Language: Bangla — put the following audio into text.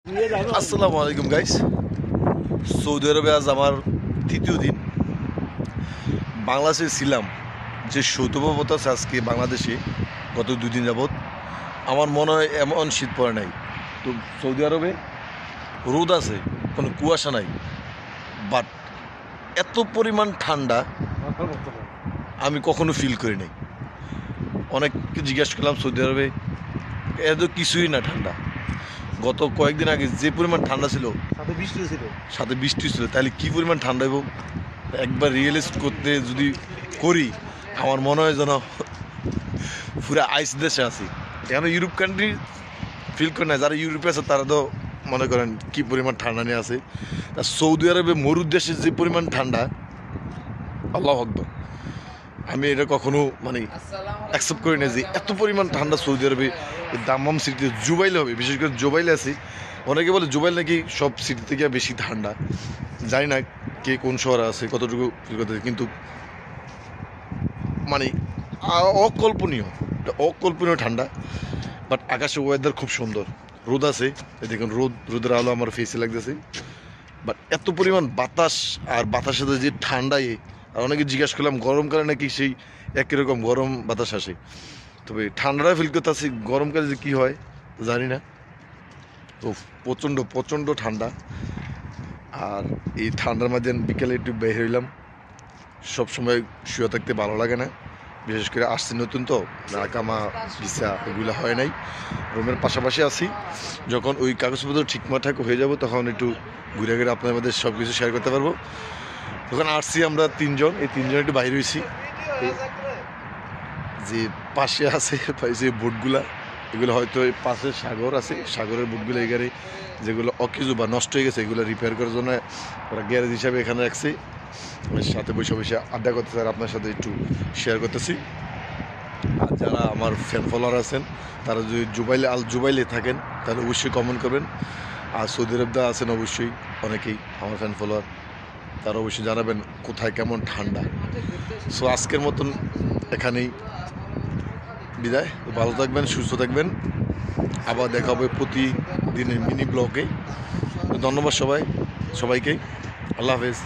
আসসালামু আলাইকুম গাইস। সৌদি আরবে আজ আমার তৃতীয় দিন। বাংলাদেশে ছিলাম যে শৈত্যপ্রবাহ আছে আজকে বাংলাদেশে গত 2 দিন যাবৎ। আমার মনে হয় এমন শীত পড়ে নাই। তো সৌদি আরবে রোদ আছে, কোনো কুয়াশা নাই, বাট এত পরিমাণ ঠান্ডা আমি কখনো ফিল করি নাই। অনেককে জিজ্ঞাসা করলাম সৌদি আরবে এত কিছুই না ঠান্ডা। গত কয়েকদিন আগে যে পরিমাণ ঠান্ডা ছিল, সাথে বৃষ্টি ছিল, তাহলে কী পরিমাণ ঠান্ডা হইব একবার রিয়েলাইজ করতে যদি করি, আমার মনে হয় যেন পুরো আইস দেশে আছি। কেন ইউরোপ কান্ট্রি ফিল করে না, যারা ইউরোপে আছে তারা তো মনে করেন কী পরিমাণ ঠান্ডা নিয়ে আছে। আর সৌদি আরবে মরুর দেশে যে পরিমাণ ঠান্ডা, আল্লাহু আকবার, আমি এটা কখনো অ্যাকসেপ্ট করি না যে এত পরিমাণ ঠান্ডা সৌদি আরবে। দাম্মাম সিটিতে জুবাইলে হবে, বিশেষ করে জুবাইলে আছি। অনেকে বলে জুবাইল নাকি সব সিটি থেকে বেশি ঠান্ডা। জানি না কে কোন শহরে আছে, কতটুকু ফিল করতে, কিন্তু অকল্পনীয়, অকল্পনীয় ঠান্ডা। বাট আকাশে ওয়েদার খুব সুন্দর, রোদ আছে, দেখুন রোদের আলো আমার ফেসে লাগতেছে। বাট এত পরিমাণ বাতাস, আর বাতাসের সাথে যে ঠান্ডায়, আর অনেকে জিজ্ঞাসা করলাম গরমকালে নাকি সেই একই রকম গরম বাতাস আসে, তবে ঠান্ডাটা ফিল করতে আসি। গরমকালে যে কী হয় জানি না। তো প্রচণ্ড প্রচণ্ড ঠান্ডা। আর এই ঠান্ডার মাঝে বিকেলে একটু বের হইলাম। সবসময় শুয়ে থাকতে ভালো লাগে না, বিশেষ করে আসছি নতুন, তো কামা ভিসা এগুলো হয় নাই, রুমের পাশাপাশি আছি। যখন ওই কাগজপত্র ঠিকঠাক হয়ে যাব তখন একটু ঘুরে ঘুরে আপনার মধ্যে সব কিছু শেয়ার করতে পারবো। তখন আসছি আমরা 3 জন, এই 3 জন একটু বাইরে হয়েছি। যে পাশে আছে যে বোটগুলা, এগুলো হয়তো পাশে সাগর আছে, সাগরের বোটগুলো এখানে যেগুলো অকিজু বা নষ্ট হয়ে গেছে, এগুলো রিপেয়ার করার জন্য ওরা গ্যারেজ হিসাবে এখানে রাখছে। সাথে বসে বসে আড্ডা করতেছে আর আপনার সাথে একটু শেয়ার করতেছি। আর যারা আমার ফ্যান ফলোয়ার আছেন, তারা যদি জুবাইলে থাকেন তাহলে অবশ্যই কমেন্ট করবেন। আর সৌদি আরবদা আছেন অবশ্যই অনেকেই আমার ফ্যান ফলোয়ার, তারা অবশ্যই জানাবেন কোথায় কেমন ঠান্ডা। সো আজকের মতন এখানেই বিদায়। ভালো থাকবেন, সুস্থ থাকবেন, আবার দেখা হবে প্রতিদিনের মিনি ব্লগে। ধন্যবাদ সবাইকে। আল্লাহ হাফেজ।